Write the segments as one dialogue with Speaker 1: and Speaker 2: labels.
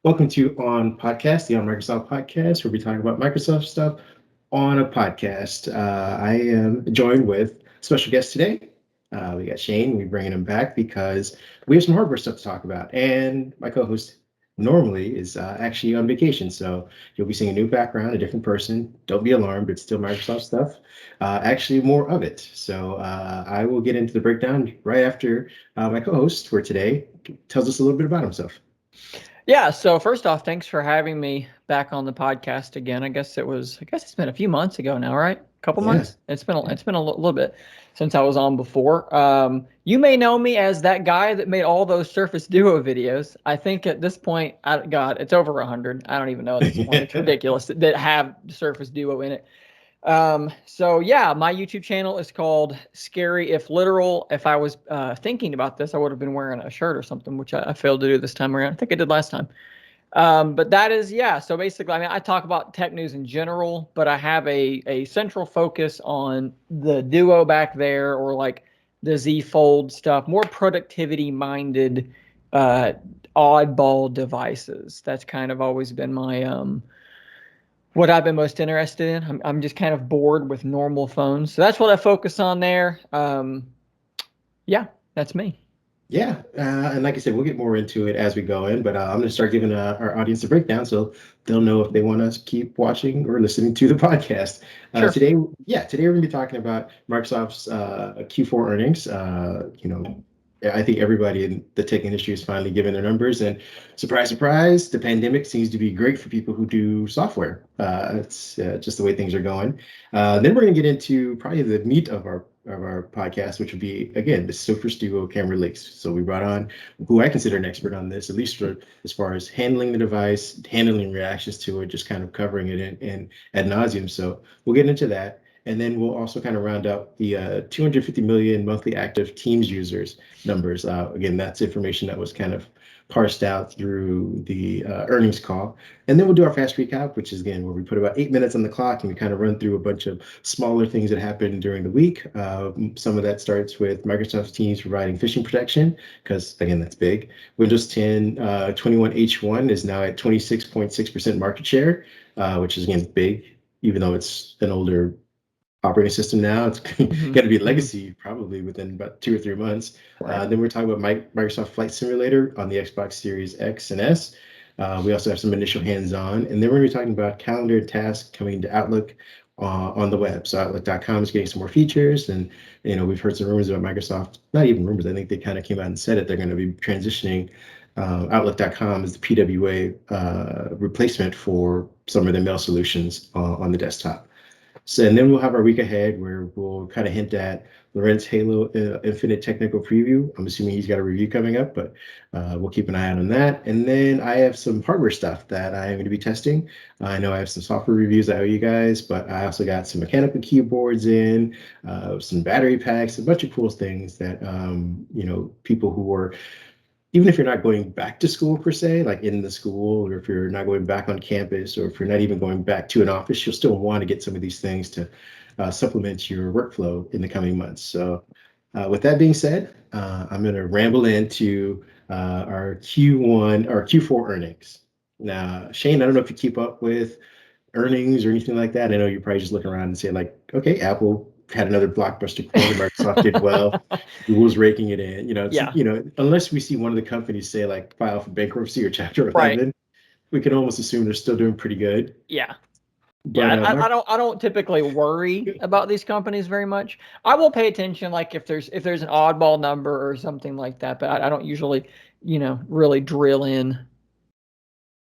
Speaker 1: Welcome to OnPodcast, the On Microsoft podcast, where we talk about Microsoft stuff on a podcast. I am joined with special guest today. We got Shane. We're bringing him back because we have some hardware stuff to talk about. And my co-host normally is actually on vacation, so you'll be seeing a new background, a different person. Don't be alarmed; it's still Microsoft stuff. Actually, more of it. So I will get into the breakdown right after my co-host for today tells us a little bit about himself.
Speaker 2: Yeah, so first off, thanks for having me back on the podcast again. I guess it's been a few months ago now, right? A couple
Speaker 1: Yeah.
Speaker 2: months. It's been a little bit since I was on before. You may know me as that guy that made all those Surface Duo videos. I think at this point, God, it's over 100. I don't even know at this point. It's ridiculous that have Surface Duo in it. So yeah, my YouTube channel is called Scary If Literal. If I was thinking about this, I would have been wearing a shirt or something, which I failed to do this time around. I think I did last time. But that is, yeah. So basically, I mean, I talk about tech news in general, but I have a central focus on the Duo back there, or like the Z Fold stuff, more productivity minded, uh, oddball devices. That's kind of always been my what I've been most interested in. I'm just kind of bored with normal phones, so that's what I focus on there. Yeah, that's me.
Speaker 1: Yeah, and like I said, we'll get more into it as we go in, but I'm going to start giving our audience a breakdown so they'll know if they want to keep watching or listening to the podcast.
Speaker 2: Sure.
Speaker 1: Today we're going to be talking about Microsoft's Q4 earnings. I think everybody in the tech industry is finally giving their numbers, and surprise, surprise, the pandemic seems to be great for people who do software. It's just the way things are going. Then we're going to get into probably the meat of our podcast, which would be again the Surface Duo camera leaks. So we brought on who I consider an expert on this, at least for as far as handling the device, handling reactions to it, just kind of covering it in ad nauseum. So we'll get into that. And then we'll also kind of round out the 250 million monthly active Teams users numbers. Again, that's information that was kind of parsed out through the earnings call. And then we'll do our fast recap, which is again where we put about 8 minutes on the clock and we kind of run through a bunch of smaller things that happened during the week. Some of that starts with Microsoft Teams providing phishing protection, because again, that's big. Windows 10 21H1 is now at 26.6% market share, which is again big, even though it's an older operating system now. It's going
Speaker 2: Hmm.
Speaker 1: to be
Speaker 2: Hmm.
Speaker 1: legacy probably within about 2 or 3 months.
Speaker 2: Right.
Speaker 1: Then we're talking about Microsoft Flight Simulator on the Xbox Series X and S. We also have some initial hands-on, and then we're going to be talking about calendar and tasks coming to Outlook on the web. So Outlook.com is getting some more features, and we've heard some rumors about Microsoft. Not even rumors. I think they kind of came out and said it. They're going to be transitioning Outlook.com as the PWA replacement for some of the mail solutions on the desktop. So, and then we'll have our week ahead where we'll kind of hint at Lorentz Halo Infinite technical preview. I'm assuming he's got a review coming up, but we'll keep an eye out on that. And then I have some hardware stuff that I'm going to be testing. I know I have some software reviews I owe you guys, but I also got some mechanical keyboards in, some battery packs, a bunch of cool things that people who are, even if you're not going back to school per se, like in the school, or if you're not going back on campus, or if you're not even going back to an office, you'll still want to get some of these things to supplement your workflow in the coming months. So, with that being said, I'm going to ramble into our Q1 or Q4 earnings. Now, Shane, I don't know if you keep up with earnings or anything like that. I know you're probably just looking around and saying like, okay, Apple had another blockbuster quarter, Microsoft did well, Google's raking it in.
Speaker 2: Yeah.
Speaker 1: Unless we see one of the companies say like file for bankruptcy or Chapter
Speaker 2: Right.
Speaker 1: 11, we can almost assume they're still doing pretty good.
Speaker 2: Yeah.
Speaker 1: But
Speaker 2: Yeah. I don't typically worry about these companies very much. I will pay attention, like if there's an oddball number or something like that, but I don't usually, really drill in.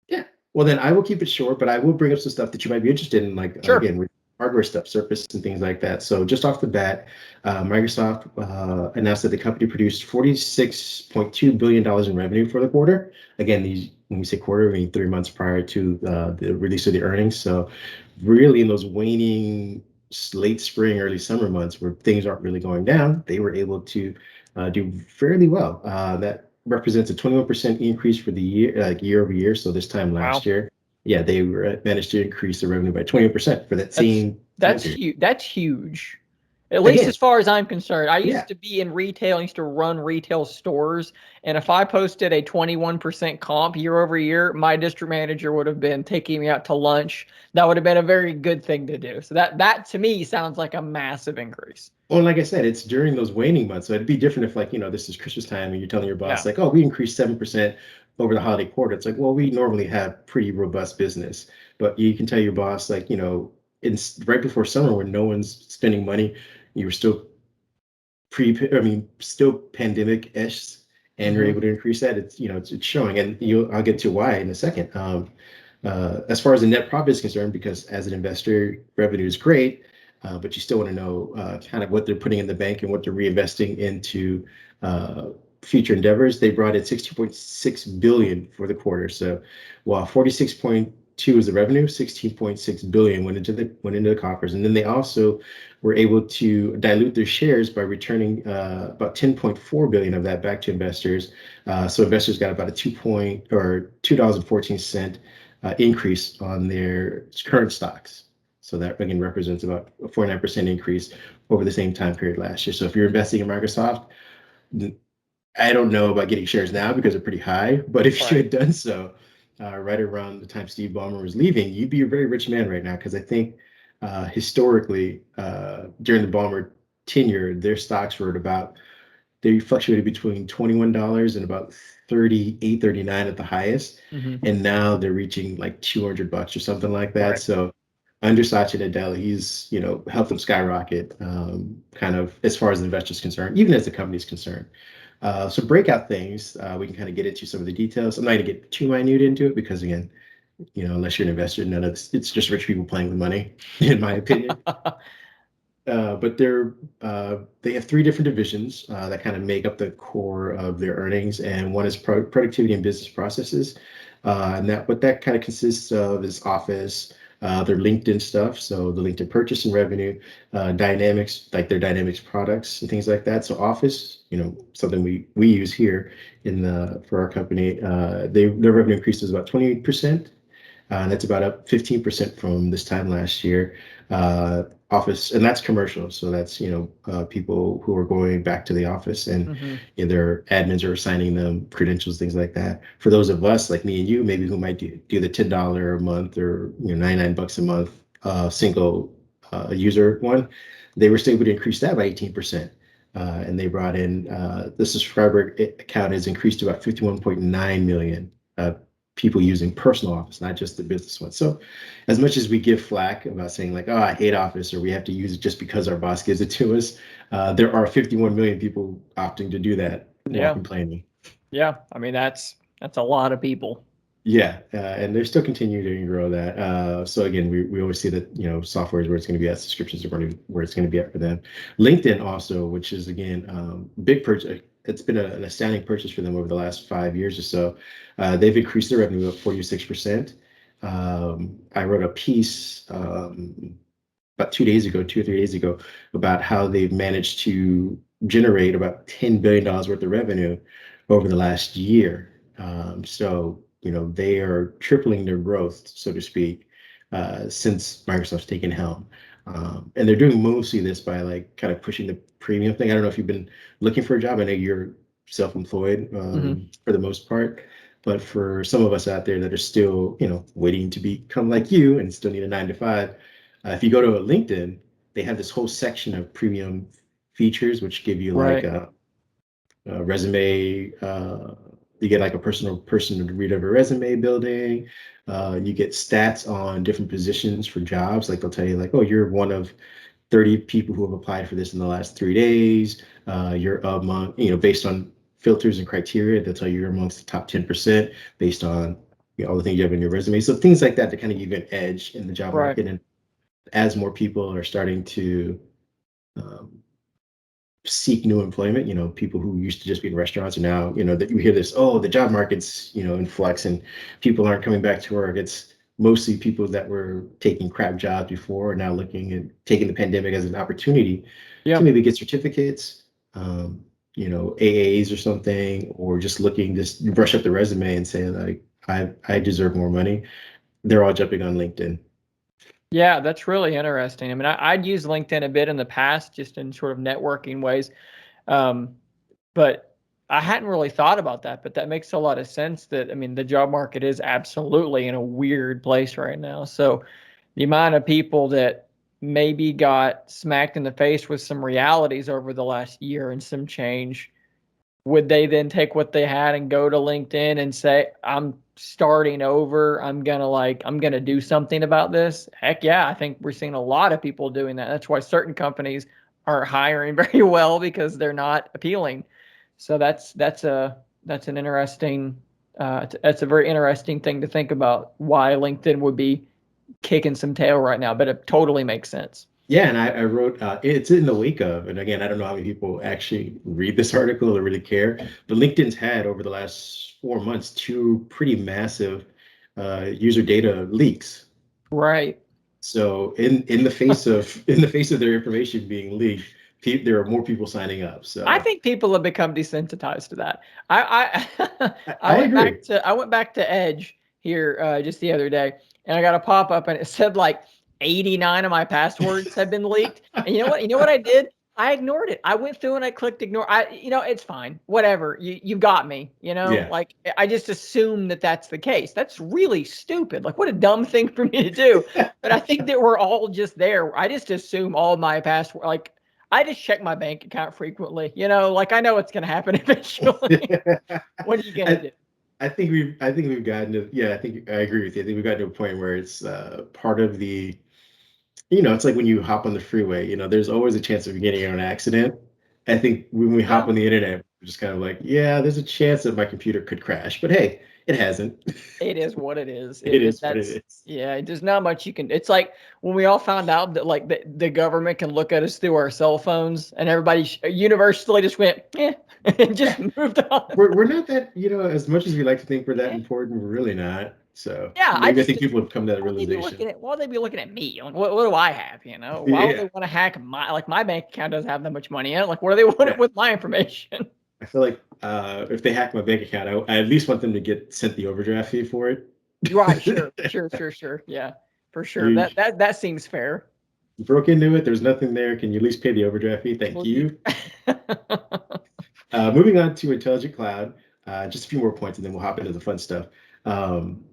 Speaker 1: yeah, well then I will keep it short, but I will bring up some stuff that you might be interested in, like
Speaker 2: Sure.
Speaker 1: again with hardware stuff, Surface and things like that. So just off the bat, Microsoft announced that the company produced $46.2 billion in revenue for the quarter. Again, these when we say quarter, I mean 3 months prior to the release of the earnings. So really, in those waning late spring, early summer months where things aren't really going down, they were able to do fairly well. That represents a 21% increase for the year, like year over year. So this time last
Speaker 2: Wow.
Speaker 1: year, yeah, they managed to increase the revenue by 20% for that
Speaker 2: That's
Speaker 1: same time
Speaker 2: that's
Speaker 1: period.
Speaker 2: huge. That's huge. At least
Speaker 1: Again,
Speaker 2: as far as I'm concerned. I used
Speaker 1: yeah.
Speaker 2: to be in retail, I used to run retail stores, and if I posted a 21% comp year over year, my district manager would have been taking me out to lunch. That would have been a very good thing to do. So that to me sounds like a massive increase.
Speaker 1: Well, like I said, it's during those waning months. So it'd be different if, like, this is Christmas time and you're telling your boss,
Speaker 2: Yeah.
Speaker 1: like, oh, we increased 7% over the holiday quarter. It's like, well, we normally have pretty robust business, but you can tell your boss, like, right before summer when no one's spending money, you were still still pandemic-ish, and you're
Speaker 2: Mm-hmm.
Speaker 1: able to increase that. It's showing, and I'll get to why in a second. As far as the net profit is concerned, because as an investor, revenue is great, but you still want to know kind of what they're putting in the bank and what they're reinvesting into uh, future endeavors. They brought in 16.6 billion for the quarter. So while 46.2 is the revenue, 16.6 billion went into the coffers, and then they also were able to dilute their shares by returning about 10.4 billion of that back to investors. So investors got about a $2.14 increase on their current stocks. So that again represents about a 49% increase over the same time period last year. So if you're investing in Microsoft, I don't know about getting shares now because they're pretty high, but if you
Speaker 2: Right.
Speaker 1: had done so right around the time Steve Ballmer was leaving, you'd be a very rich man right now. Because I think historically, during the Ballmer tenure, their stocks were at about, they fluctuated between $21 and about 38, 39 at the highest.
Speaker 2: Mm-hmm.
Speaker 1: And now they're reaching like $200 or something like that.
Speaker 2: Right.
Speaker 1: So under Satya Nadella, he's, helped them skyrocket kind of as far as the investors concerned, even as the company's concerned. So breakout things, we can kind of get into some of the details. I'm not going to get too minute into it because again, unless you're an investor, none of this, it's just rich people playing with money, in my opinion. But they have three different divisions that kind of make up the core of their earnings, and one is productivity and business processes, and that what that kind of consists of is Office, their LinkedIn stuff, so the LinkedIn purchase and revenue, Dynamics, like their Dynamics products and things like that. So Office, something we use here for our company, their revenue increases about 28%. And that's about up 15% from this time last year. Office, and that's commercial. So that's, people who are going back to the office, and
Speaker 2: Mm-hmm.
Speaker 1: their admins are assigning them credentials, things like that. For those of us like me and you, maybe who might do the $10 a month or, $99 a month single user one, they were still able to increase that by 18%. And they brought in the subscriber count has increased to about 51.9 million people using personal Office, not just the business one. So as much as we give flack about saying like, oh, I hate Office, or we have to use it just because our boss gives it to us, there are 51 million people opting to do that while
Speaker 2: Yeah.
Speaker 1: complaining.
Speaker 2: Yeah. I mean, that's a lot of people.
Speaker 1: Yeah, and they're still continuing to grow that. So again, we always see that software is where it's going to be at, subscriptions are going to where it's going to be at for them. LinkedIn also, which is again big purchase. It's been an astounding purchase for them over the last 5 years or so. They've increased their revenue up 46%. I wrote a piece about 2 days ago, 2 or 3 days ago, about how they've managed to generate about $10 billion worth of revenue over the last year. So, they are tripling their growth, so to speak, since Microsoft's taken helm. And they're doing mostly this by like kind of pushing the premium thing. I don't know if you've been looking for a job. I know you're self-employed
Speaker 2: Mm-hmm.
Speaker 1: for the most part, but for some of us out there that are still, waiting to become like you and still need a 9 to 5, if you go to LinkedIn, they have this whole section of premium features, which give you like
Speaker 2: Right.
Speaker 1: a resume. You get like a personal person to read over resume building. You get stats on different positions for jobs. Like they'll tell you like, oh, you're one of 30 people who have applied for this in the last 3 days. You're among, based on filters and criteria, they'll tell you you're amongst the top 10% based on all the things you have in your resume. So things like that to kind of give you an edge in the job
Speaker 2: Right.
Speaker 1: market. And as more people are starting to um, seek new employment, people who used to just be in restaurants, and now, that you hear this, oh, the job market's, in flux and people aren't coming back to work. It's mostly people that were taking crap jobs before are now looking and taking the pandemic as an opportunity to
Speaker 2: Yeah.
Speaker 1: maybe get certificates, um, AAs or something, or just looking, just brush up the resume and say like, I deserve more money. They're all jumping on LinkedIn.
Speaker 2: Yeah, that's really interesting. I mean, I'd used LinkedIn a bit in the past, just in sort of networking ways. Um, but I hadn't really thought about that, but that makes a lot of sense that, I mean, the job market is absolutely in a weird place right now. So the amount of people that maybe got smacked in the face with some realities over the last year and some change, would they then take what they had and go to LinkedIn and say, I'm starting over, I'm gonna do something about this? Heck yeah, I think we're seeing a lot of people doing that. That's why certain companies aren't hiring very well, because they're not appealing. So that's an interesting that's a very interesting thing to think about, why LinkedIn would be kicking some tail right now, but it totally makes sense.
Speaker 1: Yeah, and I wrote it's in the wake of, and again, I don't know how many people actually read this article or really care, but LinkedIn's had over the last 4 months two pretty massive user data leaks.
Speaker 2: Right.
Speaker 1: So in the face of in the face of their information being leaked, there are more people signing up.
Speaker 2: I
Speaker 1: So
Speaker 2: think people have become desensitized to that. I I
Speaker 1: I
Speaker 2: went
Speaker 1: agree.
Speaker 2: back to Edge here just the other day, and I got a pop up, and it said like 89 of my passwords had been leaked. And you know what? You know what I did? I ignored it. I went through and I clicked ignore. It's fine. Whatever. You got me.
Speaker 1: Yeah.
Speaker 2: Like I just assumed that that's the case. That's really stupid. Like, what a dumb thing for me to do. But I think that we're all just there. I just assume all my password, like I just check my bank account frequently. Like I know it's going to happen eventually. What are you going to
Speaker 1: I,
Speaker 2: do?
Speaker 1: I think we've gotten to, yeah, I think I agree with you. I think we've gotten to a point where it's part of the, it's like when you hop on the freeway, there's always a chance of getting in an accident. I think when we hop on
Speaker 2: Well,
Speaker 1: the internet, we're just kind of like, yeah, there's a chance that my computer could crash, but hey, it hasn't.
Speaker 2: it is what it is.
Speaker 1: It is what
Speaker 2: That's
Speaker 1: it is.
Speaker 2: yeah. There's not much you can. It's like when we all found out that like the government can look at us through our cell phones, and everybody universally just went, and just
Speaker 1: Yeah,
Speaker 2: moved on.
Speaker 1: we're not that, as much as we like to think we're that
Speaker 2: Eh,
Speaker 1: important, we're really not. So
Speaker 2: yeah, I
Speaker 1: maybe I
Speaker 2: just
Speaker 1: think people have come to that realization.
Speaker 2: why would they be looking at me? Like, what do I have? Why would they
Speaker 1: Yeah.
Speaker 2: want to hack my bank account doesn't have that much money in it? Like, what do they want
Speaker 1: Yeah.
Speaker 2: with my information?
Speaker 1: I feel like if they hack my bank account, I at least want them to get sent the overdraft fee for it.
Speaker 2: Right, sure. Yeah, for sure.
Speaker 1: You
Speaker 2: That seems fair.
Speaker 1: broke into it. There's nothing there. Can you at least pay the overdraft fee? Thank
Speaker 2: Well,
Speaker 1: you. Moving on to Intelligent Cloud, just a few more points and then we'll hop into the fun stuff. Um,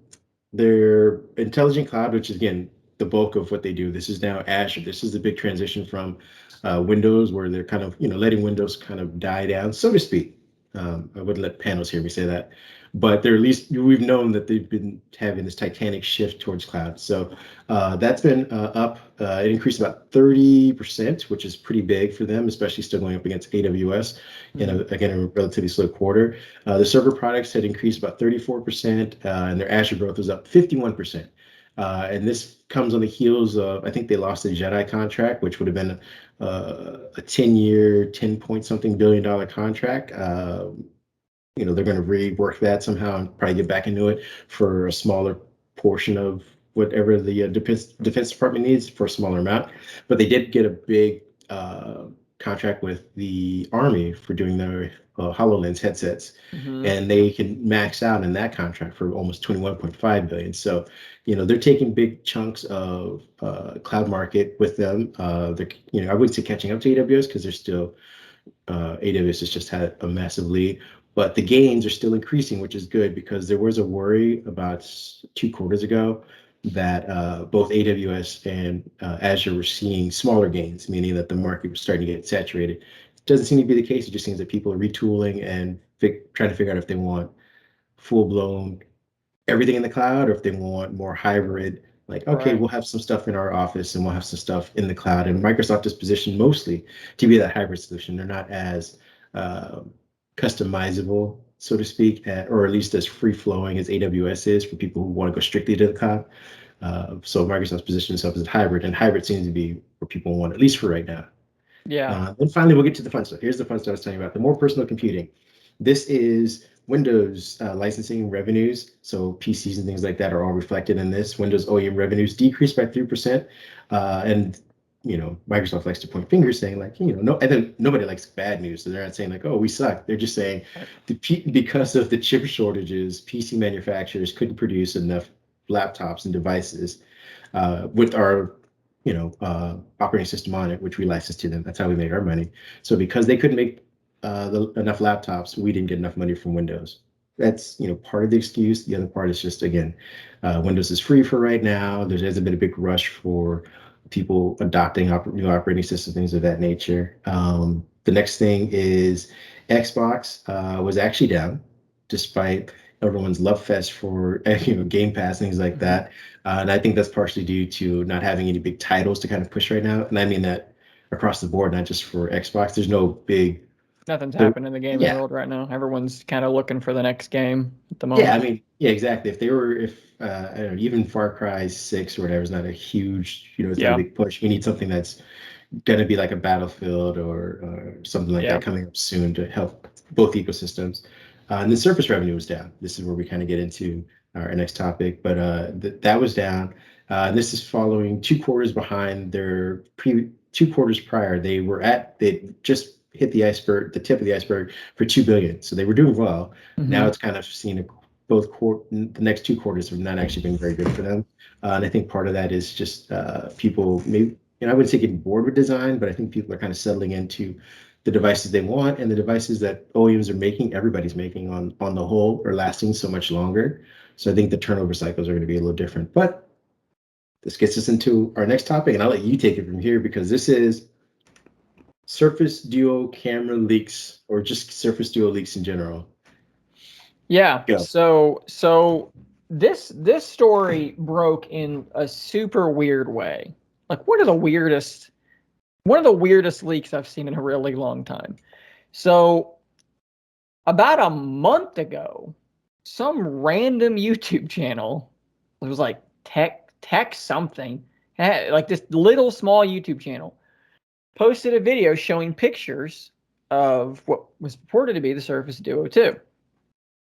Speaker 1: their Intelligent Cloud, which is again the bulk of what they do, this is now Azure. This is the big transition from Windows, where they're kind of letting Windows kind of die down, so to speak. I wouldn't let panels hear me say that, but they're at least we've known that they've been having this titanic shift towards cloud. So that's been up. It increased about 30%, which is pretty big for them, especially still going up against AWS in
Speaker 2: Mhm.
Speaker 1: again a relatively slow quarter. The server products had increased about 34%, and their Azure growth was up 51%. And this comes on the heels of, I think they lost the Jedi contract, which would have been a 10-year, 10 point something billion-dollar contract. They're going to rework that somehow and probably get back into it for a smaller portion of whatever the Defense Department needs for a smaller amount. But they did get a big contract with the Army for doing their HoloLens headsets,
Speaker 2: Mhm.
Speaker 1: and they can max out in that contract for almost 21.5 billion. So, they're taking big chunks of cloud market with them. I wouldn't say catching up to AWS because they're still AWS has just had a massive lead, but the gains are still increasing, which is good because there was a worry about 2 quarters ago that both AWS and Azure were seeing smaller gains, meaning that the market was starting to get saturated. It doesn't seem to be the case. It just seems that people are retooling and trying to figure out if they want full blown everything in the cloud or if they want more hybrid, like, okay,
Speaker 2: Right.
Speaker 1: we'll have some stuff in our office and we'll have some stuff in the cloud. And Microsoft is positioned mostly to be that hybrid solution. They're not as uh, customizable, so to speak, or at least as free flowing as AWS is for people who want to go strictly to the cloud. So Microsoft's positioned itself as hybrid, and hybrid seems to be where people want, at least for right now.
Speaker 2: Yeah.
Speaker 1: And finally, we'll get to the fun stuff. Here's the fun stuff I was telling you about, the more personal computing. This is Windows licensing revenues. So PCs and things like that are all reflected in this. Windows OEM revenues decreased by 3%. And Microsoft likes to point fingers saying like, no, and then nobody likes bad news. So they're not saying like, oh, we suck. They're just saying
Speaker 2: Right.
Speaker 1: because of the chip shortages, PC manufacturers couldn't produce enough laptops and devices, with our operating system on it, which we license to them. That's how we make our money. So because they couldn't make enough laptops, we didn't get enough money from Windows. That's part of the excuse. The other part is just, again, Windows is free for right now. There hasn't been a big rush for people adopting new operating systems, things of that nature. The next thing is Xbox was actually down, despite everyone's love fest for Game Pass, things like that. And I think that's partially due to not having any big titles to kind of push right now. And I mean that across the board, not just for Xbox. There's no big.
Speaker 2: Nothing's happening in the gaming world right now. Everyone's kind of looking for the next game at the moment.
Speaker 1: Yeah, I mean, yeah, exactly. If I don't know, even Far Cry 6 or whatever is not a huge, it's not a big push. We need something that's gonna be like a Battlefield or something like that coming up soon to help both ecosystems. And the Surface revenue was down. This is where we kind of get into our next topic, but that was down. This is following 2 quarters behind their 2 quarters prior. They just hit the tip of the iceberg for 2 billion. So they were doing well. Now it's kind of seen the next 2 quarters have not actually been very good for them. And I think part of that is just people maybe, I wouldn't say getting bored with design, but I think people are kind of settling into the devices they want, and the devices that OEMs are making, everybody's making on the whole, are lasting so much longer. So I think the turnover cycles are going to be a little different. But this gets us into our next topic, and I'll let you take it from here, because this is Surface Duo camera leaks, or just Surface Duo leaks in general.
Speaker 2: Yeah. Go. So this story broke in a super weird way. Like one of the weirdest leaks I've seen in a really long time. So about a month ago, some random YouTube channel, it was like tech something, like this little small YouTube channel, posted a video showing pictures of what was purported to be the Surface Duo 2.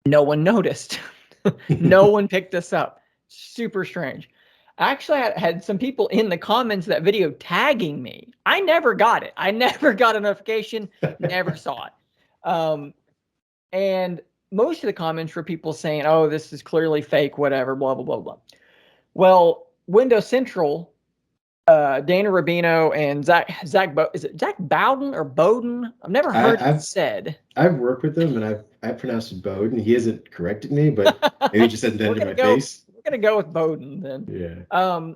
Speaker 2: No one noticed. No one picked this up. Super strange. I actually had some people in the comments of that video tagging me. I never got it. I never got a notification, never saw it. And most of the comments were people saying, oh, this is clearly fake, whatever, blah, blah, blah, blah. Well, Windows Central, Dana Rubino and is it Zach Bowden or Bowden? I've never heard it said.
Speaker 1: I've worked with him, and I've pronounced it Bowden. He hasn't corrected me, but maybe he just hasn't done it in my face.
Speaker 2: We're gonna go with Bowden then.
Speaker 1: Yeah.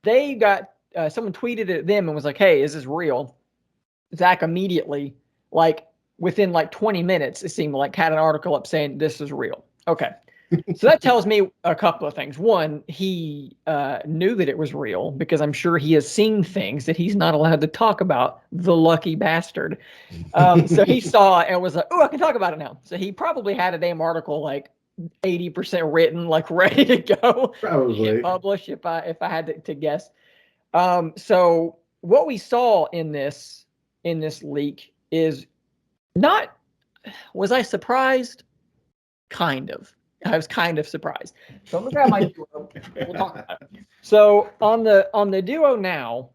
Speaker 2: They got someone tweeted at them and was like, "Hey, is this real?" Zach immediately, like within like 20 minutes, it seemed like had an article up saying this is real. Okay. So that tells me a couple of things. One, he knew that it was real, because I'm sure he has seen things that he's not allowed to talk about, the lucky bastard. So he saw it and was like, oh, I can talk about it now. So he probably had a damn article like 80% written, like ready to go.
Speaker 1: Probably
Speaker 2: publish if I had to guess. So what we saw in this leak is not, was I surprised? Kind of. I was kind of surprised. So I'm gonna grab my Duo. We'll talk about it. So on the Duo now,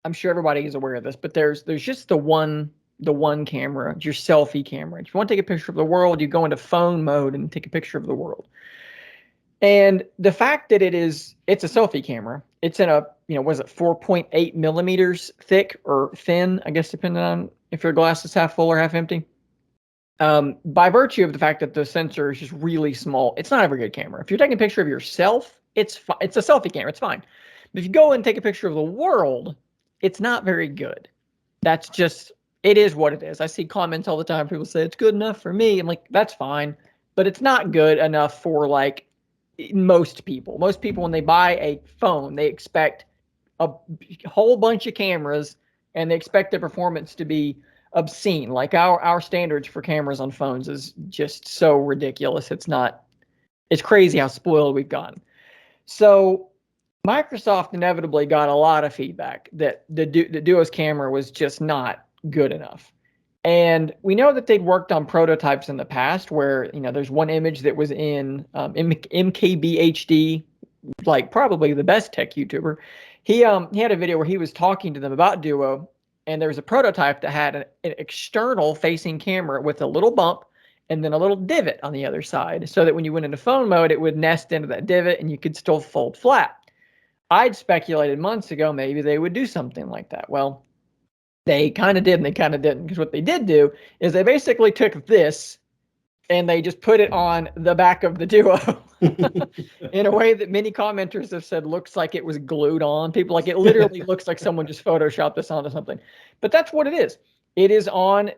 Speaker 2: I'm sure everybody is aware of this, but there's just the one camera, your selfie camera. If you want to take a picture of the world, you go into phone mode and take a picture of the world. And the fact that it's a selfie camera, it's in a, was it 4.8 millimeters thick or thin, I guess, depending on if your glass is half full or half empty. By virtue of the fact that the sensor is just really small, it's not a very good camera. If you're taking a picture of yourself, it's a selfie camera, it's fine. But if you go and take a picture of the world, it's not very good. That's just, it is what it is. I see comments all the time. People say it's good enough for me. I'm like, that's fine, but it's not good enough for like most people. Most people, when they buy a phone, they expect a whole bunch of cameras and they expect the performance to be obscene. Like our standards for cameras on phones is just so ridiculous. It's crazy how spoiled we've gotten. So Microsoft inevitably got a lot of feedback that the Duo's camera was just not good enough. And we know that they'd worked on prototypes in the past where, there's one image that was in MKBHD, like probably the best tech YouTuber. He had a video where he was talking to them about Duo, and there was a prototype that had an external facing camera with a little bump and then a little divot on the other side, so that when you went into phone mode, it would nest into that divot and you could still fold flat. I'd speculated months ago maybe they would do something like that. Well, they kind of did and they kind of didn't, because what they did do is they basically took this and they just put it on the back of the Duo in a way that many commenters have said looks like it was glued on. People like it literally looks like someone just photoshopped this onto something, but that's what it is. It is on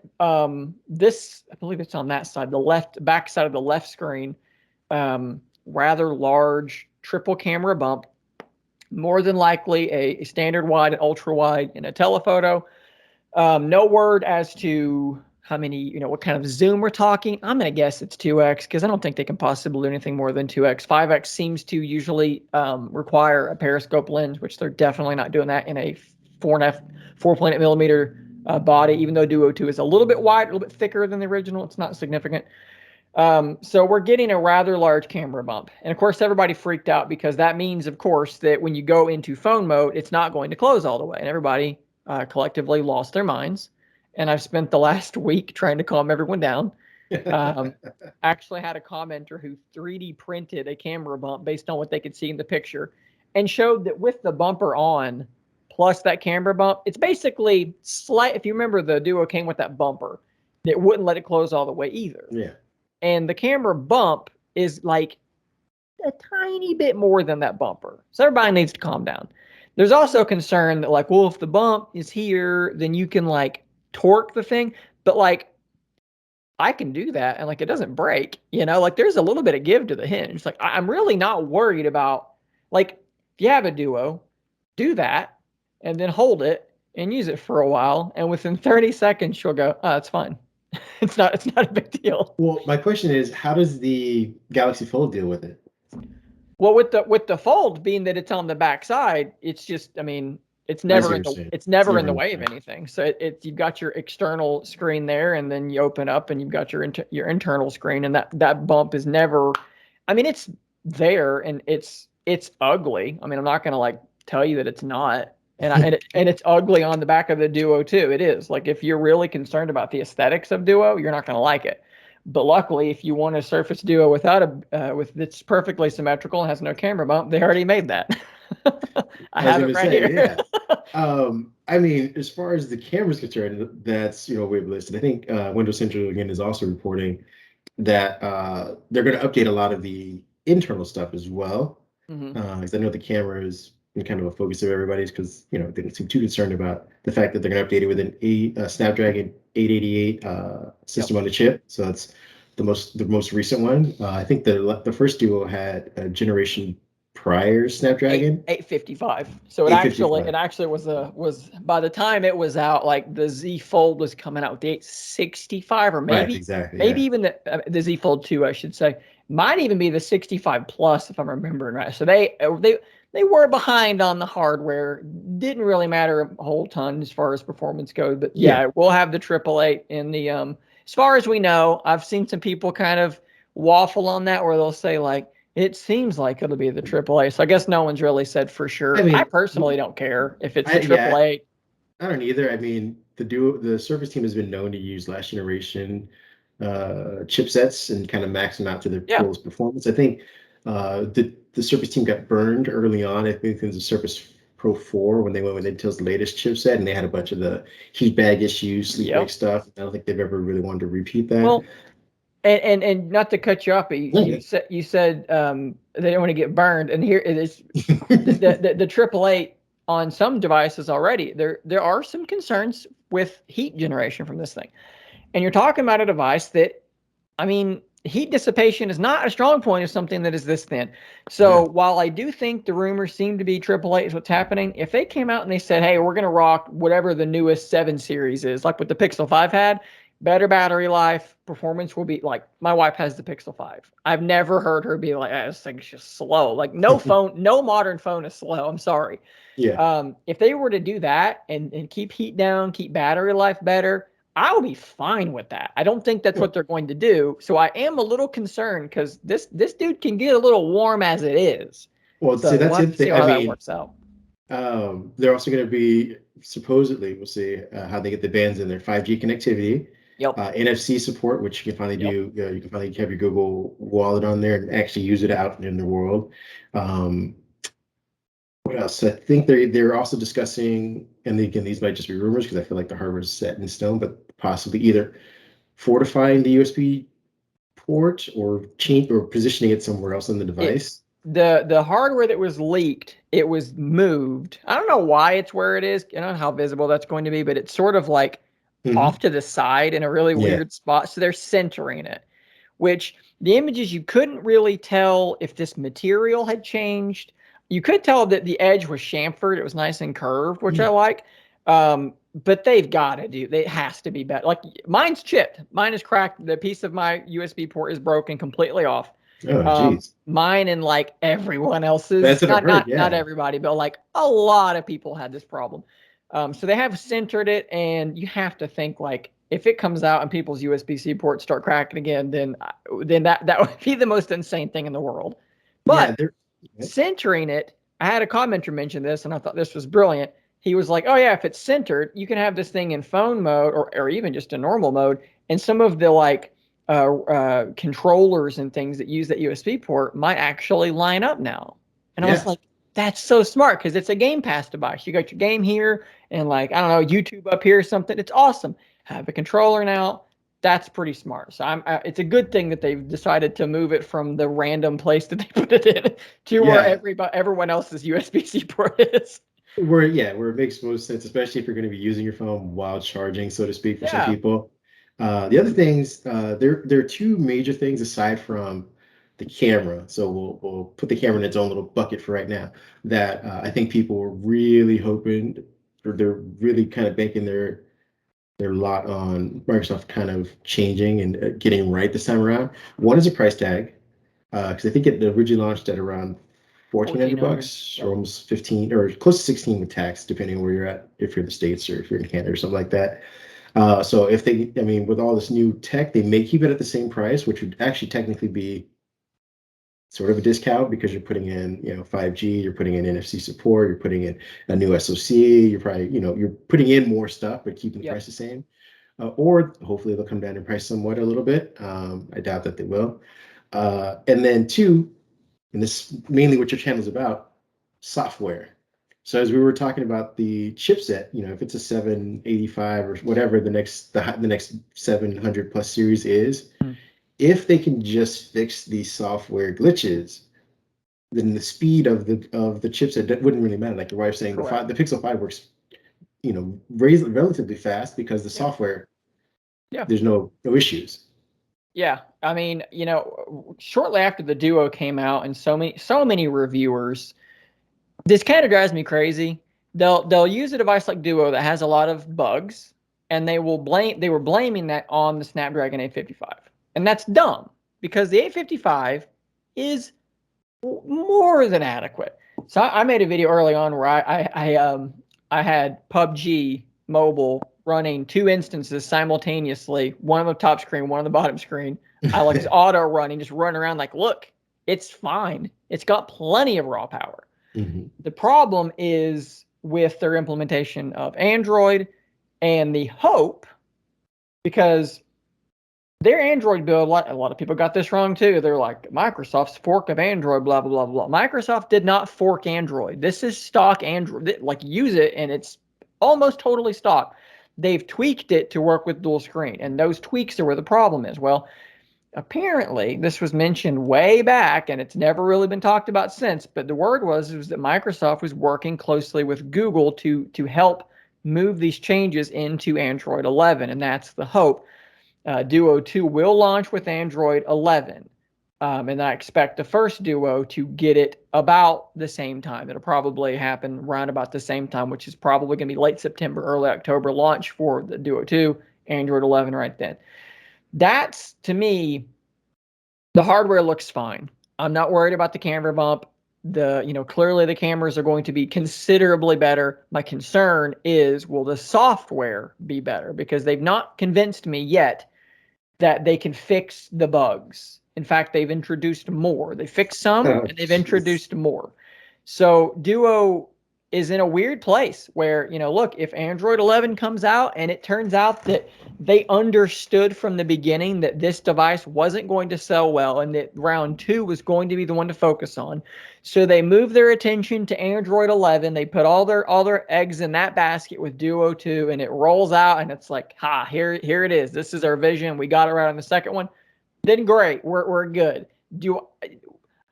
Speaker 2: this, I believe it's on that side, the left back side of the left screen, rather large triple camera bump, more than likely a standard wide and ultra wide in a telephoto. No word as to how many, what kind of zoom we're talking. I'm going to guess it's 2x because I don't think they can possibly do anything more than 2x. 5x seems to usually require a periscope lens, which they're definitely not doing that in a 4.8 millimeter body, even though Duo 2 is a little bit wide, a little bit thicker than the original. It's not significant. So we're getting a rather large camera bump. And of course, everybody freaked out because that means, of course, that when you go into phone mode, it's not going to close all the way. And everybody collectively lost their minds. And I've spent the last week trying to calm everyone down. Actually had a commenter who 3D printed a camera bump based on what they could see in the picture and showed that with the bumper on, plus that camera bump, it's basically slight. If you remember, the Duo came with that bumper that wouldn't let it close all the way either.
Speaker 1: Yeah.
Speaker 2: And the camera bump is like a tiny bit more than that bumper. So everybody needs to calm down. There's also concern that, like, well, if the bump is here, then you can like torque the thing. But like, I can do that and like it doesn't break, like there's a little bit of give to the hinge. Like, I'm really not worried about, like, if you have a Duo, do that and then hold it and use it for a while. And within 30 seconds, you'll go, oh, it's fine. It's not a big deal.
Speaker 1: Well, my question is, how does the Galaxy Fold deal with it?
Speaker 2: Well, with the Fold being that it's on the back side, it's just, I mean, it's never in the way of anything. So you've got your external screen there, and then you open up and you've got your internal screen, and that bump is never, I mean, it's there and it's ugly. I mean, I'm not gonna like tell you that it's not. And it's ugly on the back of the Duo too. It is. Like, if you're really concerned about the aesthetics of Duo, you're not going to like it. But luckily, if you want a Surface Duo without with it's perfectly symmetrical and has no camera bump, they already made that. I have it right here.
Speaker 1: Yeah. I mean, as far as the camera's concerned, that's we've listed. I think Windows Central again is also reporting that they're going to update a lot of the internal stuff as well. Because I know the camera is kind of a focus of everybody's, because they don't seem too concerned about the fact that they're going to update it with a Snapdragon 888 system on the chip. So that's the most recent one. I think the first Duo had a generation prior Snapdragon
Speaker 2: 855. So it actually was by the time it was out, like the Z Fold was coming out with the 865, or maybe
Speaker 1: right, exactly,
Speaker 2: maybe even the Z Fold 2, I should say, might even be the 65 plus if I'm remembering right. So they were behind on the hardware. Didn't really matter a whole ton as far as performance goes, but yeah, we'll have the 888 in the as far as we know. I've seen some people kind of waffle on that, where they'll say like, it seems like it'll be the AAA. So I guess no one's really said for sure. I mean, I personally don't care if it's the AAA.
Speaker 1: I don't either. I mean, the Surface team has been known to use last generation chipsets and kind of max them out to their fullest performance. I think the Surface team got burned early on. I think it was the Surface Pro 4 when they went with Intel's latest chipset, and they had a bunch of the heat bag issues, sleep wake stuff. I don't think they've ever really wanted to repeat that.
Speaker 2: Well, and not to cut you off, but you said they don't want to get burned, and here it is. the 888 on some devices already, there are some concerns with heat generation from this thing, and you're talking about a device that, I mean, heat dissipation is not a strong point of something that is this thin. So while I do think the rumors seem to be AAA is what's happening, if they came out and they said, hey, we're going to rock whatever the newest 7 series is, like what the Pixel 5 had, better battery life, performance will be like, my wife has the Pixel 5. I've never heard her be like, this thing's just slow. Like, no modern phone is slow. I'm sorry.
Speaker 1: Yeah.
Speaker 2: If they were to do that and keep heat down, keep battery life better, I'll be fine with that. I don't think that's what they're going to do. So I am a little concerned because this dude can get a little warm as it is.
Speaker 1: Well, so that's it.
Speaker 2: See how that works out.
Speaker 1: They're also going to be, supposedly, we'll see how they get the bands in there. 5G connectivity, NFC support, which you can finally do. You can finally have your Google Wallet on there and actually use it out in the world. What What else? I think they're also discussing, and again, these might just be rumors because I feel like the hardware is set in stone, but possibly either fortifying the USB port or change or positioning it somewhere else on the
Speaker 2: It
Speaker 1: device.
Speaker 2: the hardware that was leaked, it was moved. I don't know why it's where it is. I don't know how visible that's going to be, but it's sort of like off
Speaker 1: Hmm.
Speaker 2: to the side in a really
Speaker 1: Yeah.
Speaker 2: weird spot. So they're centering it, which the images you couldn't really tell if this material had changed. You could tell that the edge was chamfered. It was nice and curved, which I
Speaker 1: Yeah.
Speaker 2: like. But they've got to do. It has to be better. Like mine's chipped. Mine is cracked. The piece of my USB port is broken completely off.
Speaker 1: Oh, geez.
Speaker 2: Mine and like everyone else's,
Speaker 1: That's what I've
Speaker 2: not
Speaker 1: heard.
Speaker 2: not not
Speaker 1: Yeah.
Speaker 2: everybody, but like a lot of people had this problem. So they have centered it, and you have to think like if it comes out and people's USB-C ports start cracking again, then that would be the most insane thing in the world.
Speaker 1: Yeah.
Speaker 2: But
Speaker 1: They're.
Speaker 2: centering it, I had a commenter mention this, and I thought this was brilliant. He was like, "Oh yeah, if it's centered, you can have this thing in phone mode or even just in normal mode, and some of the like controllers and things that use that USB port might actually line up now." And I was
Speaker 1: Yeah.
Speaker 2: like, "That's so smart because it's a Game Pass device. You got your game here, and like I don't know, YouTube up here or something. It's awesome. Have a controller now." That's pretty smart. So it's a good thing that they've decided to move it from the random place that they put it in to where
Speaker 1: Yeah.
Speaker 2: everyone else's USB-C port is.
Speaker 1: Where it makes most sense, especially if you're going to be using your phone while charging, so to speak, for some
Speaker 2: Yeah.
Speaker 1: people. The other things, there are two major things aside from the camera. So we'll put the camera in its own little bucket for right now. That I think people were really hoping, or they're really kind of banking their lot on Microsoft kind of changing and getting right this time around. One is a price tag, because I think it originally launched at around 1,400
Speaker 2: 1400.
Speaker 1: bucks, or
Speaker 2: Yep.
Speaker 1: almost 15, or close to 16 with tax, depending on where you're at, if you're in the States or if you're in Canada or something like that. So if they, I mean, with all this new tech, they may keep it at the same price, which would actually technically be sort of a discount because you're putting in, 5G, you're putting in NFC support, you're putting in a new SoC, you're probably, you're putting in more stuff, but keeping the
Speaker 2: Yep.
Speaker 1: price the same. Or hopefully they'll come down in price somewhat a little bit. I doubt that they will. And then two, and this is mainly what your channel is about, software. So as we were talking about the chipset, if it's a 785 or whatever the next 700 plus series is,
Speaker 2: Hmm.
Speaker 1: if they can just fix these software glitches, then the speed of the chipset that wouldn't really matter. Like your wife saying,
Speaker 2: Correct.
Speaker 1: the Pixel 5 works, relatively fast because the
Speaker 2: Yeah.
Speaker 1: software,
Speaker 2: Yeah.
Speaker 1: there's no issues.
Speaker 2: Yeah. I mean, shortly after the Duo came out, and so many reviewers, this kind of drives me crazy. They'll use a device like Duo that has a lot of bugs, and they were blaming that on the Snapdragon 855, and that's dumb because the 855 is more than adequate. So I made a video early on where I had PUBG mobile running two instances simultaneously, one on the top screen, one on the bottom screen. I like just auto running, just running around like, look, it's fine. It's got plenty of raw power.
Speaker 1: Mhm.
Speaker 2: The problem is with their implementation of Android and the hope, because their Android build, a lot of people got this wrong too. They're like, Microsoft's fork of Android, blah, blah, blah, blah. Microsoft did not fork Android. This is stock Android. Like, use it, and it's almost totally stock. They've tweaked it to work with dual screen, and those tweaks are where the problem is. Well, apparently, this was mentioned way back, and it's never really been talked about since, but the word was that Microsoft was working closely with Google to help move these changes into Android 11, and that's the hope. Duo 2 will launch with Android 11. And I expect the first Duo to get it about the same time. It'll probably happen around about the same time, which is probably going to be late September, early October launch for the Duo 2, Android 11 right then. That's, to me, the hardware looks fine. I'm not worried about the camera bump. Clearly the cameras are going to be considerably better. My concern is, will the software be better? Because they've not convinced me yet that they can fix the bugs. In fact, they've introduced more. They fixed some
Speaker 1: Oh,
Speaker 2: and they've
Speaker 1: jeez.
Speaker 2: introduced more. So Duo is in a weird place where, look, if Android 11 comes out and it turns out that they understood from the beginning that this device wasn't going to sell well and that round 2 was going to be the one to focus on. So they move their attention to Android 11. They put all their eggs in that basket with Duo 2, and it rolls out and it's like, here it is. This is our vision. We got it right on the second one. Then great. We're good.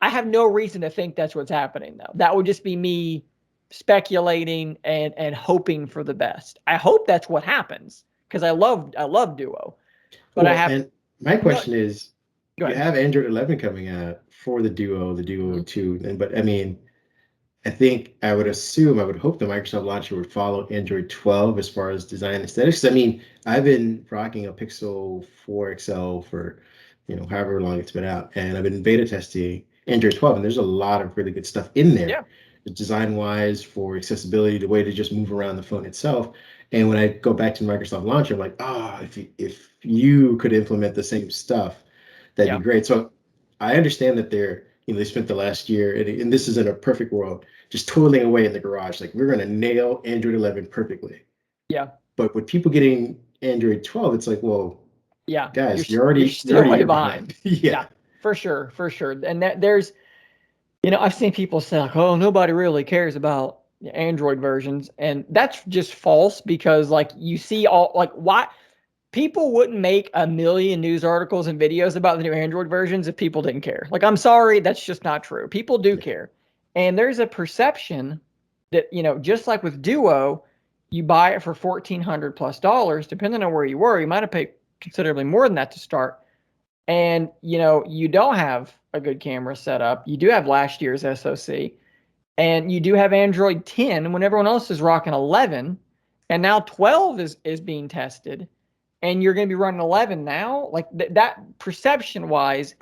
Speaker 2: I have no reason to think that's what's happening though. That would just be me speculating and hoping for the best. I hope that's what happens because I love Duo, but
Speaker 1: and my question is,
Speaker 2: you
Speaker 1: have Android 11 coming out for the Duo 2, but I mean, I think I would hope the Microsoft launcher would follow Android 12 as far as design aesthetics. I mean, I've been rocking a Pixel 4 XL for, however long it's been out, and I've been beta testing Android 12, and there's a lot of really good stuff in there.
Speaker 2: Yeah.
Speaker 1: Design-wise, for accessibility, the way to just move around the phone itself. And when I go back to Microsoft Launcher, I'm like, if you could implement the same stuff, that'd be great. So I understand that they spent the last year, and this is in a perfect world, just toiling away in the garage. Like, we're going to nail Android 11 perfectly.
Speaker 2: Yeah.
Speaker 1: But with people getting Android 12, it's like, well,
Speaker 2: yeah,
Speaker 1: guys, you're
Speaker 2: still way behind.
Speaker 1: Yeah,
Speaker 2: for sure. And there's, I've seen people say like, oh, nobody really cares about Android versions, and that's just false because like you see why people wouldn't make a million news articles and videos about the new Android versions if people didn't care. Like, I'm sorry, that's just not true. People do care, and there's a perception that just like with Duo, you buy it for $1,400+ depending on where you were. You might have paid considerably more than that to start. And, you don't have a good camera set up. You do have last year's SoC. And you do have Android 10 when everyone else is rocking 11. And now 12 is being tested. And you're going to be running 11 now. Like that perception-wise,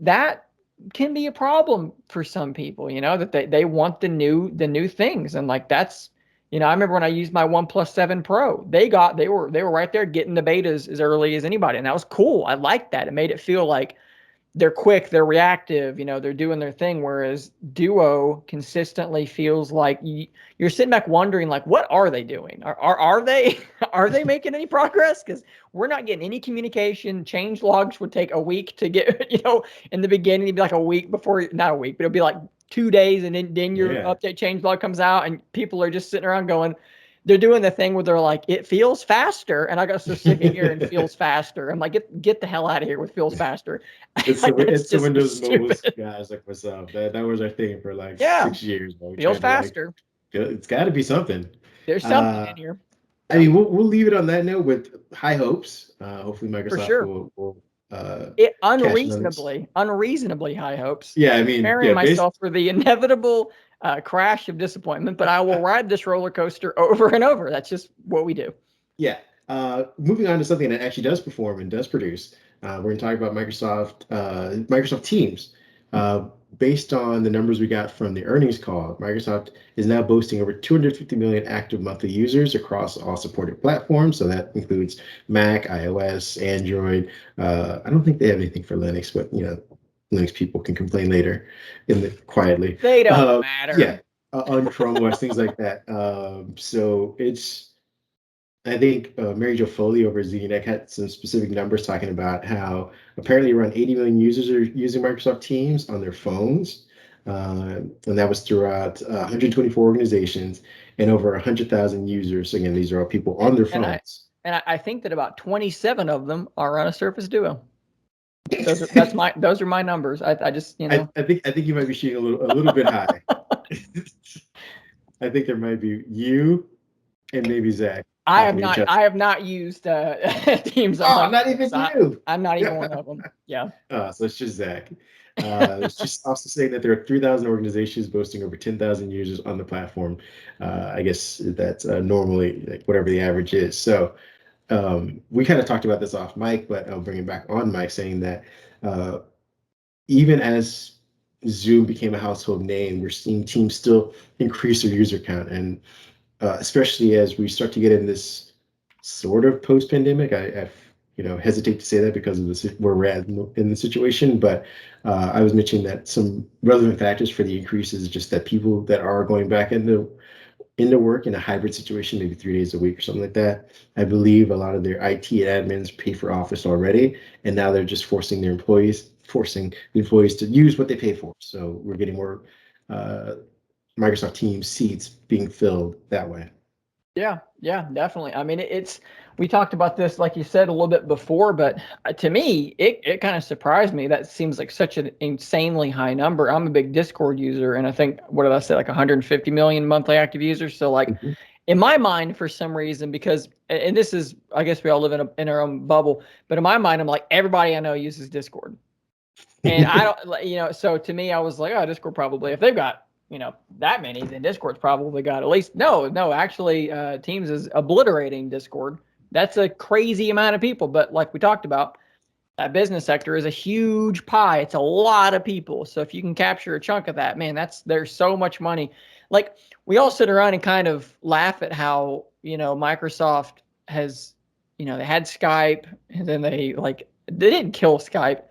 Speaker 2: that can be a problem for some people, that they want the new things. And like that's, I remember when I used my OnePlus 7 Pro, they were right there getting the betas as early as anybody. And that was cool. I liked that. It made it feel like they're quick, they're reactive, they're doing their thing. Whereas Duo consistently feels like you're sitting back wondering, like, what are they doing? Are they are they making any progress? Because we're not getting any communication. Change logs would take a week to get, in the beginning, it'd be like a week before, not a week, but it'll be like 2 days, and then your update change log comes out, and people are just sitting around going, they're doing the thing where they're like, it feels faster, and I got so sick of hearing feels faster. I'm like, get the hell out of here with feels faster.
Speaker 1: It's the Windows Mobile guys like what's up. That was our thing for like 6 years.
Speaker 2: Feels faster.
Speaker 1: It's got to be something.
Speaker 2: There's something in here.
Speaker 1: I mean, we'll leave it on that note with high hopes. Hopefully, Microsoft will
Speaker 2: unreasonably high hopes.
Speaker 1: Yeah, I mean,
Speaker 2: preparing myself for the inevitable crash of disappointment, but I will ride this roller coaster over and over. That's just what we do.
Speaker 1: Yeah. Moving on to something that actually does perform and does produce. We're going to talk about Microsoft Teams. Based on the numbers we got from the earnings call, Microsoft is now boasting over 250 million active monthly users across all supported platforms. So that includes Mac, iOS, Android. I don't think they have anything for Linux, but Linux people can complain later quietly.
Speaker 2: They don't matter.
Speaker 1: Yeah, on Chrome OS, things like that. So I think Mary Jo Foley over at ZDNet had some specific numbers talking about how apparently around 80 million users are using Microsoft Teams on their phones. And that was throughout 124 organizations and over 100,000 users. Again, these are all people on their phones.
Speaker 2: And I think that about 27 of them are on a Surface Duo. Those are my numbers. I just,
Speaker 1: I think you might be shooting a little bit high. I think there might be you and maybe Zach.
Speaker 2: I have not used Teams.
Speaker 1: Oh, not even you.
Speaker 2: I'm not even one of them. Yeah.
Speaker 1: So it's just Zach. It's just also saying that there are 3,000 organizations boasting over 10,000 users on the platform. I guess that's normally like whatever the average is. So we kind of talked about this off mic, but I'll bring it back on mic, saying that even as Zoom became a household name, we're seeing Teams still increase their user count, and especially as we start to get in this sort of post-pandemic. hesitate to say that because of where we're at in the situation. But I was mentioning that some relevant factors for the increase is just that people that are going back into work in a hybrid situation, maybe 3 days a week or something like that. I believe a lot of their IT admins pay for Office already, and now they're just forcing the employees to use what they pay for. So we're getting more uh, Microsoft Teams seats being filled that way.
Speaker 2: Yeah, yeah, definitely. I mean, we talked about this, like you said, a little bit before, but to me, it kind of surprised me. That seems like such an insanely high number. I'm a big Discord user, and I think, what did I say, like 150 million monthly active users. So, like,
Speaker 1: Mhm.
Speaker 2: in my mind, for some reason, because, and this is, I guess we all live in our own bubble, but in my mind, I'm like, everybody I know uses Discord. And I don't, so to me, I was like, oh, Discord probably, if they've got, that many, then Discord's probably got at least, no, actually, Teams is obliterating Discord. That's a crazy amount of people. But like we talked about, that business sector is a huge pie. It's a lot of people. So if you can capture a chunk of that, man, there's so much money. Like, we all sit around and kind of laugh at how, Microsoft has, they had Skype, and then they didn't kill Skype.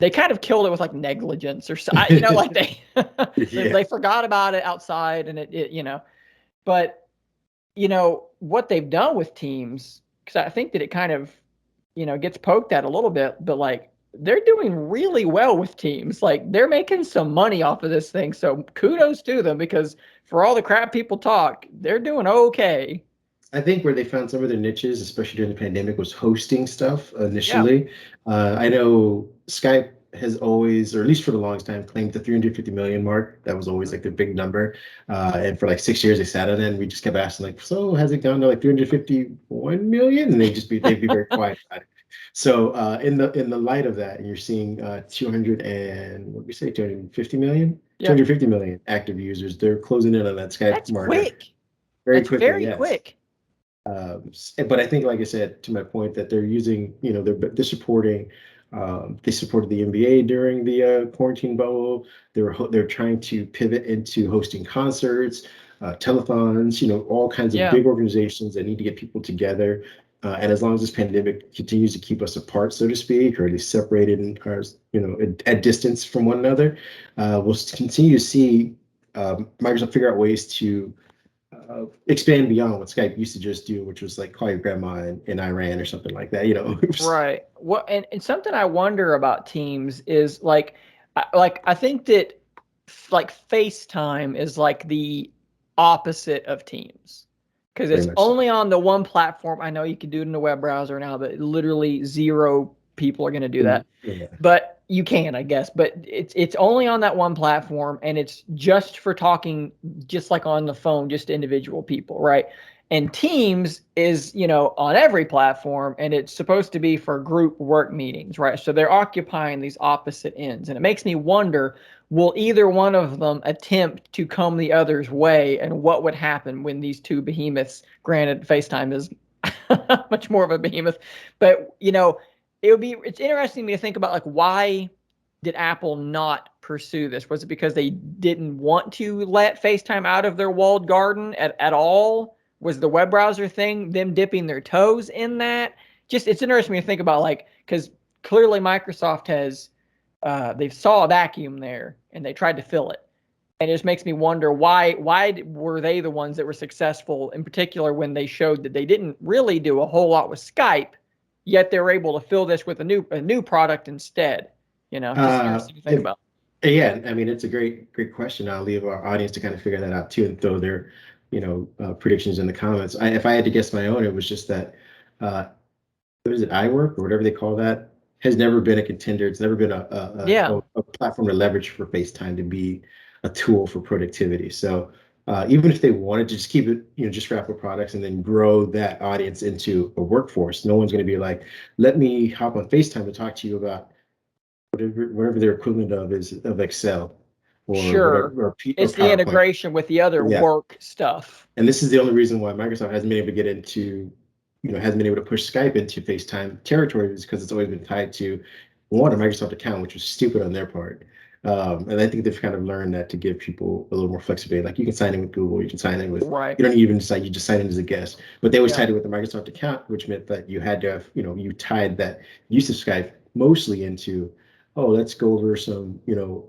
Speaker 2: They kind of killed it with like negligence or so, like they
Speaker 1: Yeah.
Speaker 2: they forgot about it outside, and but what they've done with Teams, because I think that it kind of gets poked at a little bit, but like, they're doing really well with Teams. Like, they're making some money off of this thing, so kudos to them, because for all the crap people talk, they're doing okay.
Speaker 1: I think where they found some of their niches, especially during the pandemic, was hosting stuff
Speaker 2: Yeah,
Speaker 1: initially. I know Skype has always, or at least for the longest time, claimed the 350 million mark. That was always like the big number. And for like 6 years, they sat on it, and we just kept asking, like, so has it gone to like 351 million? And they'd be very quiet about it. So in the light of that, and you're seeing 200 and what did we say, 250 million?
Speaker 2: yeah,
Speaker 1: 250 million active users. They're closing in on that Skype
Speaker 2: that's
Speaker 1: marker
Speaker 2: quick.
Speaker 1: very
Speaker 2: That's
Speaker 1: quickly.
Speaker 2: very
Speaker 1: Yes.
Speaker 2: quick.
Speaker 1: But I think, like I said, to my point, that they're using, they're supporting. They supported the NBA during the quarantine bubble. They're trying to pivot into hosting concerts, telethons, all kinds of
Speaker 2: Yeah,
Speaker 1: big organizations that need to get people together. And as long as this pandemic continues to keep us apart, so to speak, or at least separated and, at distance from one another, we'll continue to see Microsoft figure out ways to expand beyond what Skype used to just do, which was like call your grandma in Iran or something like that.
Speaker 2: right. What and something I wonder about Teams is like, I think that like FaceTime is like the opposite of Teams, because
Speaker 1: Very
Speaker 2: it's
Speaker 1: much so.
Speaker 2: only on the one platform. I know you can do it in a web browser now, but literally zero people are going to do that.
Speaker 1: Yeah.
Speaker 2: But you can, I guess. But it's only on that one platform, and it's just for talking, just like on the phone, just individual people, right? And Teams is, on every platform, and it's supposed to be for group work meetings, right? So they're occupying these opposite ends, and it makes me wonder, will either one of them attempt to come the other's way, and what would happen when these two behemoths, granted FaceTime is much more of a behemoth, but it's interesting to me to think about, like, why did Apple not pursue this? Was it because they didn't want to let FaceTime out of their walled garden at all? Was the web browser thing them dipping their toes in that? Just, it's interesting to think about, like, because clearly Microsoft has, they saw a vacuum there and they tried to fill it. And it just makes me wonder, why were they the ones that were successful, in particular when they showed that they didn't really do a whole lot with Skype, yet they were able to fill this with a new product instead. Just
Speaker 1: Uh,
Speaker 2: interesting to think
Speaker 1: if,
Speaker 2: about.
Speaker 1: yeah, I mean, it's a great question. I'll leave our audience to kind of figure that out too and throw their, predictions in the comments. If I had to guess my own, it was just that, uh, what is it, iWork or whatever they call that, has never been a contender. It's never been
Speaker 2: Yeah,
Speaker 1: a platform to leverage for FaceTime to be a tool for productivity. So even if they wanted to just keep it, just for Apple products and then grow that audience into a workforce, no one's going to be like, let me hop on FaceTime to talk to you about whatever their equivalent of Excel or
Speaker 2: sure.
Speaker 1: whatever or
Speaker 2: It's the
Speaker 1: PowerPoint.
Speaker 2: integration with the other
Speaker 1: Yeah,
Speaker 2: work stuff.
Speaker 1: and this is the only reason why Microsoft hasn't been able to get into, hasn't been able to push Skype into FaceTime territory, is because it's always been tied to one, a Microsoft account, which was stupid on their part. And I think they've kind of learned that to give people a little more flexibility. Like you can sign in with Google, you can sign in with,
Speaker 2: Right.
Speaker 1: you don't even decide, you just sign in as a guest. But they always
Speaker 2: Yeah.
Speaker 1: tied it with the Microsoft account, which meant that you had to have, you tied that use of Skype mostly into, oh, let's go over some,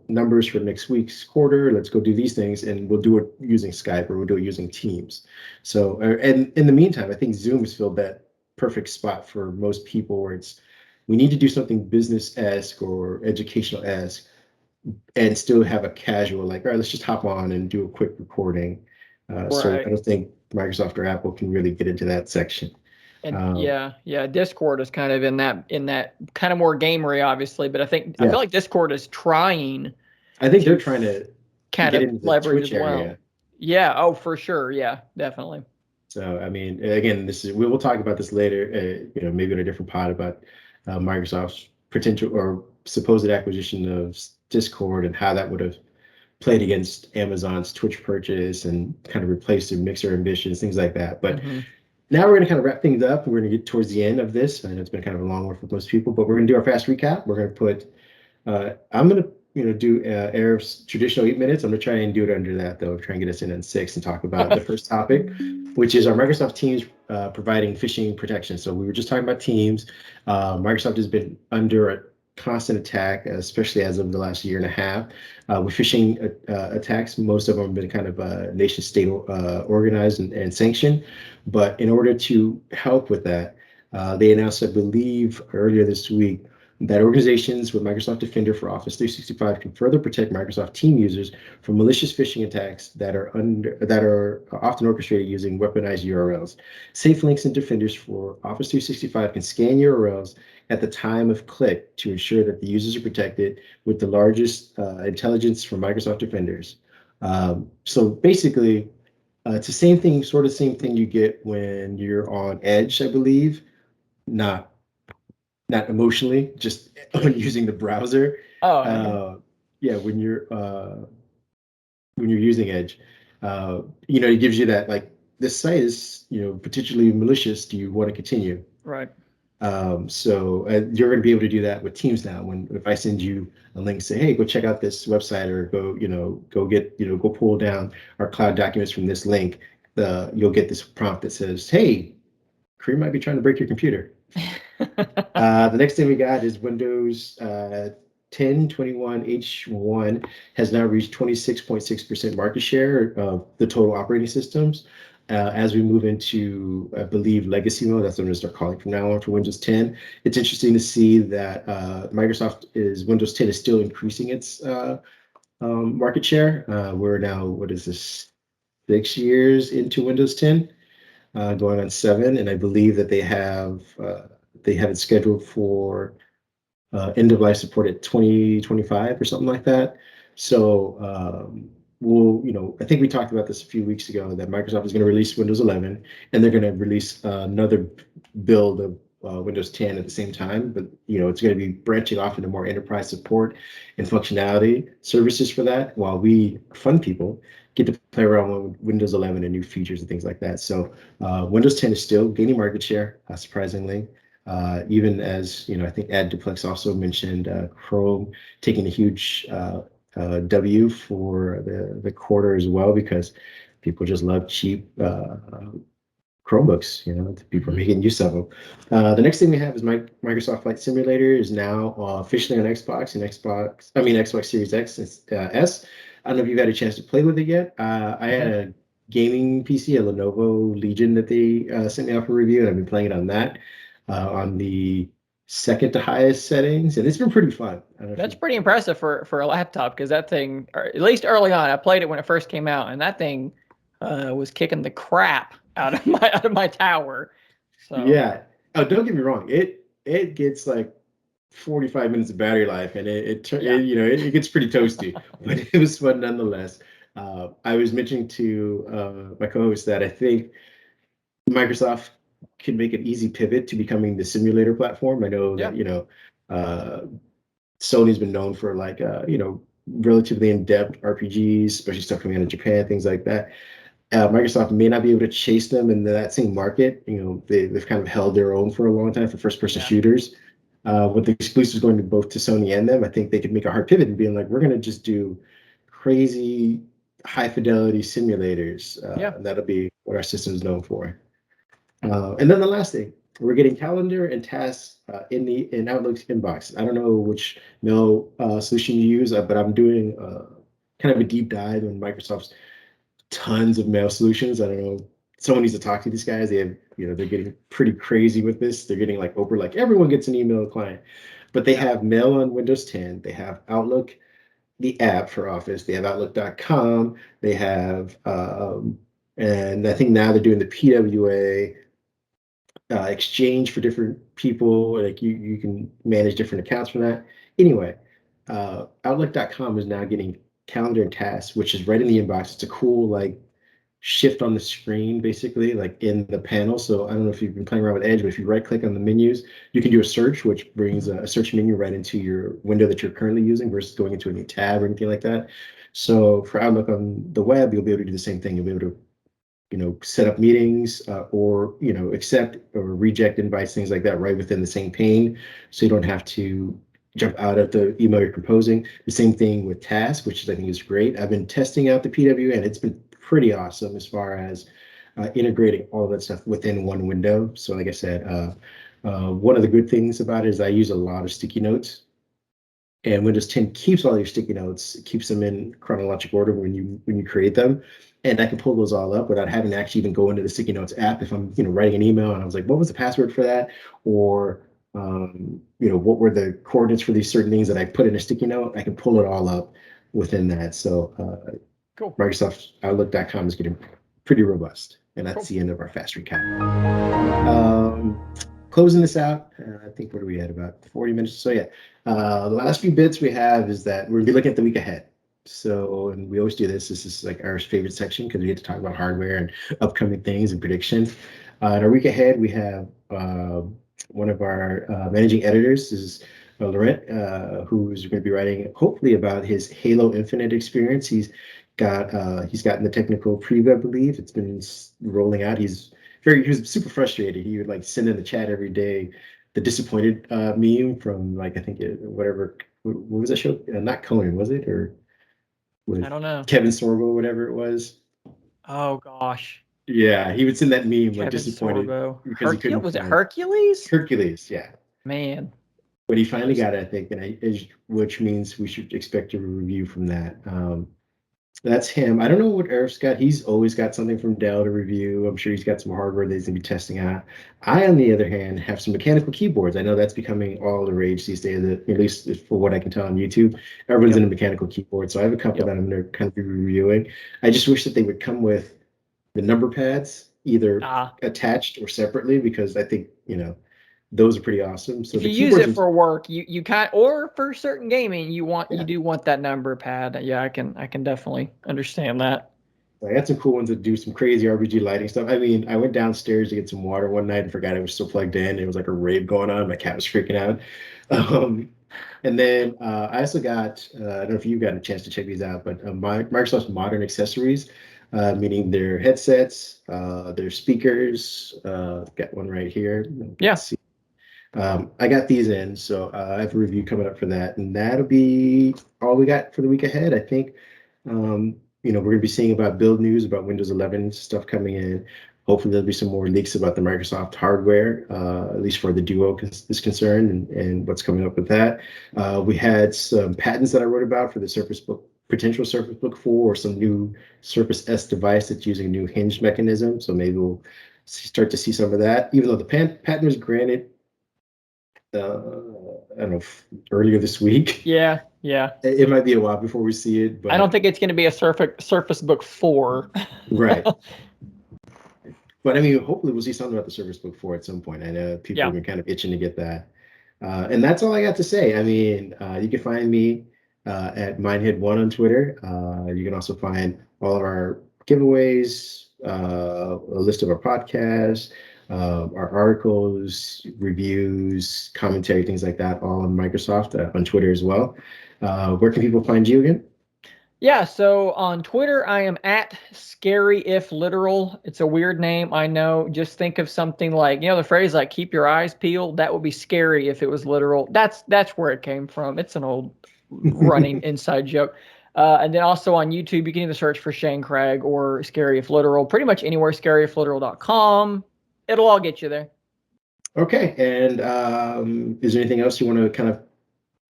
Speaker 1: numbers for next week's quarter. Let's go do these things, and we'll do it using Skype or we'll do it using Teams. So, and in the meantime, I think Zoom has filled that perfect spot for most people where it's, we need to do something business-esque or educational-esque and still have a casual, like, all right, let's just hop on and do a quick recording. So I
Speaker 2: Right.
Speaker 1: don't think Microsoft or Apple can really get into that section.
Speaker 2: And
Speaker 1: Um,
Speaker 2: yeah, Discord is kind of in that kind of more gamery, obviously, but I
Speaker 1: yeah,
Speaker 2: feel like Discord is trying
Speaker 1: I think they're
Speaker 2: to
Speaker 1: trying to
Speaker 2: kind
Speaker 1: get
Speaker 2: of
Speaker 1: into the
Speaker 2: leverage as
Speaker 1: Twitch
Speaker 2: well.
Speaker 1: area.
Speaker 2: Yeah, oh for sure. Yeah, definitely.
Speaker 1: So I mean, again, we will talk about this later. Maybe in a different pod about Microsoft's potential or supposed acquisition of Discord and how that would have played against Amazon's Twitch purchase and kind of replaced their Mixer ambitions, things like that. But
Speaker 2: Hmm.
Speaker 1: now we're going to kind of wrap things up. We're going to get towards the end of this. I know it's been kind of a long one for most people, but we're going to do our fast recap. We're going to put, I'm going to, do Eric's traditional 8 minutes. I'm going to try and do it under that, though. Try and get us in 6 and talk about the first topic, which is our Microsoft Teams providing phishing protection. So we were just talking about Teams. Microsoft has been under a constant attack, especially as of the last year and a half, with phishing attacks. Most of them have been kind of nation state organized and sanctioned. But in order to help with that, they announced, I believe, earlier this week that organizations with Microsoft Defender for Office 365 can further protect Microsoft Team users from malicious phishing attacks that are often orchestrated using weaponized URLs. Safe links and defenders for Office 365 can scan URLs at the time of click to ensure that the users are protected with the largest intelligence from Microsoft Defenders. So basically, it's the same thing, sort of same thing you get when you're on Edge, I believe. Not not emotionally, just when using the browser.
Speaker 2: Oh, okay.
Speaker 1: Uh, yeah, when you're using Edge, it gives you that, like, this site is potentially malicious. Do you want to continue?
Speaker 2: Right.
Speaker 1: So you're going to be able to do that with Teams now. If I send you a link, say, hey, go check out this website, or go pull down our cloud documents from this link. You'll get this prompt that says, hey, Kareem might be trying to break your computer. The next thing we got is Windows 10 21 H1 has now reached 26.6% market share of the total operating systems. As we move into, I believe, legacy mode, that's what I'm going to start calling from now on for Windows 10. It's interesting to see that Windows 10 is still increasing its market share. We're now, what is this, 6 years into Windows 10, going on 7, and I believe that they have it scheduled for end of life support at 2025 or something like that. So I think we talked about this a few weeks ago that Microsoft is going to release Windows 11, and they're going to release another build of Windows 10 at the same time. But it's going to be branching off into more enterprise support and functionality services for that, while we fun people get to play around with Windows 11 and new features and things like that. So Windows 10 is still gaining market share, surprisingly. Even as I think Ad Duplex also mentioned Chrome taking a huge W for the quarter as well, because people just love cheap Chromebooks. People are making use of them. The next thing we have is Microsoft Flight Simulator is now officially on Xbox and Xbox Series X and S. I don't know if you've had a chance to play with it yet. I had a gaming PC, a Lenovo Legion, that they sent me out for review, and I've been playing it on that, on the second to highest settings, and it's been pretty fun. I don't know if
Speaker 2: That's
Speaker 1: you.
Speaker 2: pretty impressive for a laptop, because that thing, or at least early on, I played it when it first came out, and that thing was kicking the crap out of my tower. So
Speaker 1: Yeah. Oh, don't get me wrong. It gets like 45 minutes of battery life, and
Speaker 2: yeah,
Speaker 1: it gets pretty toasty, but it was fun nonetheless. I was mentioning to my co-host that I think Microsoft can make an easy pivot to becoming the simulator platform. I know
Speaker 2: yeah,
Speaker 1: that uh, Sony's been known for, like, relatively in-depth RPGs, especially stuff coming out of Japan, things like that. Microsoft may not be able to chase them in that same market. They've kind of held their own for a long time for first-person
Speaker 2: yeah.
Speaker 1: shooters. with the exclusives going to both to Sony and them, I think they could make a hard pivot and being like, we're going to just do crazy high fidelity simulators.
Speaker 2: Yeah.
Speaker 1: And that'll be what our system's known for. And then the last thing, we're getting calendar and tasks in Outlook's inbox. I don't know which mail solution you use, but I'm doing kind of a deep dive in Microsoft's tons of mail solutions. I don't know. Someone needs to talk to these guys. They have, they're getting pretty crazy with this. They're getting like Oprah, like everyone gets an email client, but they have mail on Windows 10. They have Outlook, the app for Office. They have Outlook.com. They have, and I think now they're doing the PWA exchange for different people. Like you can manage different accounts from that. Anyway, Outlook.com is now getting calendar and tasks, which is right in the inbox. It's a cool like shift on the screen, basically, like in the panel. So I don't know if you've been playing around with Edge, but if you right click on the menus, you can do a search, which brings a search menu right into your window that you're currently using versus going into a new tab or anything like that. So for Outlook on the web, you'll be able to do the same thing. You'll be able to set up meetings or, accept or reject invites, things like that, right within the same pane. So you don't have to jump out of the email you're composing. The same thing with tasks, which I think is great. I've been testing out the PW and it's been pretty awesome as far as integrating all of that stuff within one window. So like I said, one of the good things about it is I use a lot of sticky notes. And Windows 10 keeps all your sticky notes, keeps them in chronological order when you create them. And I can pull those all up without having to actually even go into the sticky notes app. If I'm writing an email and I was like, what was the password for that? Or what were the coordinates for these certain things that I put in a sticky note? I can pull it all up within that. So
Speaker 2: Cool.
Speaker 1: Microsoft Outlook.com is getting pretty robust. And that's the end of our fast recap. Closing this out, I think what are we at, about 40 minutes? So yeah, the last few bits we have is that we're gonna be looking at the week ahead. So, and we always do this. This is like our favorite section because we get to talk about hardware and upcoming things and predictions. In our week ahead, we have one of our managing editors is Laurent, who's going to be writing hopefully about his Halo Infinite experience. He's gotten the technical preview, I believe. It's been rolling out. He was super frustrated. He would like send in the chat every day the disappointed meme from like I think whatever, what was that show? Not Conan, was it? Or with
Speaker 2: I don't know.
Speaker 1: Kevin Sorbo, whatever it was.
Speaker 2: Oh gosh.
Speaker 1: Yeah, he would send that meme like
Speaker 2: Kevin
Speaker 1: disappointed
Speaker 2: Sorbo.
Speaker 1: because he couldn't
Speaker 2: Was it
Speaker 1: find
Speaker 2: Hercules?
Speaker 1: Hercules. Yeah,
Speaker 2: Man.
Speaker 1: but he finally got it, I think, which means we should expect a review from that. That's him. I don't know what Eric's got. He's always got something from Dell to review. I'm sure he's got some hardware that he's going to be testing out. I, on the other hand, have some mechanical keyboards. I know that's becoming all the rage these days, at least for what I can tell on YouTube. Everyone's in a mechanical keyboard. So I have a couple that I'm going to kind of be reviewing. I just wish that they would come with the number pads, either attached or separately, because I think, those are pretty awesome. So
Speaker 2: if
Speaker 1: the
Speaker 2: you use
Speaker 1: keyboards
Speaker 2: it for work, you kind or for certain gaming, you do want that number pad. Yeah, I can definitely understand that.
Speaker 1: I got some cool ones that do some crazy RGB lighting stuff. I mean, I went downstairs to get some water one night and forgot it was still plugged in. It was like a rave going on. My cat was freaking out. And then I also got, I don't know if you got a chance to check these out, but Microsoft's modern accessories, meaning their headsets, their speakers. Got one right here.
Speaker 2: Yeah.
Speaker 1: I got these in, so I have a review coming up for that, and that'll be all we got for the week ahead. I think, we're going to be seeing about build news about Windows 11 stuff coming in. Hopefully, there'll be some more leaks about the Microsoft hardware, at least for the Duo is concerned, and what's coming up with that. We had some patents that I wrote about for the Surface Book, potential Surface Book 4, or some new Surface S device that's using a new hinge mechanism. So maybe we'll start to see some of that, even though the patent was granted I don't know, earlier this week.
Speaker 2: Yeah.
Speaker 1: It might be a while before we see it, but
Speaker 2: I don't think it's going to be a Surface Book 4.
Speaker 1: Right. But I mean, hopefully we'll see something about the Surface Book 4 at some point. I know people have been kind of itching to get that. And that's all I got to say. I mean, you can find me at Mindhead1 on Twitter. You can also find all of our giveaways, a list of our podcasts, our articles, reviews, commentary, things like that, all on Microsoft on Twitter as well. Where can people find you again?
Speaker 2: Yeah, so on Twitter, I am at Scary If Literal. It's a weird name, I know. Just think of something like, the phrase like "keep your eyes peeled." That would be scary if it was literal. That's where it came from. It's an old running inside joke. And then also on YouTube, you can either search for Shane Craig or Scary If Literal. Pretty much anywhere, scaryifliteral.com. It'll all get you there.
Speaker 1: Okay, and is there anything else you want to kind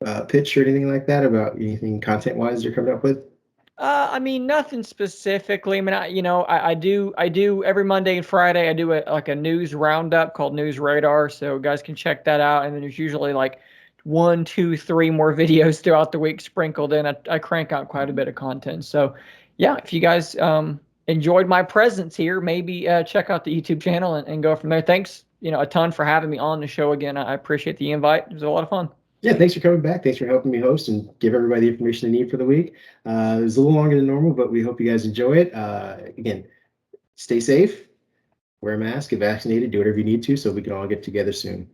Speaker 1: of pitch or anything like that about anything content-wise you're coming up with?
Speaker 2: I mean, nothing specifically. I mean, I do every Monday and Friday. I do like a news roundup called News Radar, so guys can check that out. And then there's usually like one, two, three more videos throughout the week sprinkled in. I crank out quite a bit of content. So, yeah, if you guys enjoyed my presence here, maybe check out the YouTube channel and go from there. Thanks, a ton for having me on the show again. I appreciate the invite. It was a lot of fun.
Speaker 1: Yeah, thanks for coming back. Thanks for helping me host and give everybody the information they need for the week. It was a little longer than normal, but we hope you guys enjoy it. Again, stay safe, wear a mask, get vaccinated, do whatever you need to so we can all get together soon.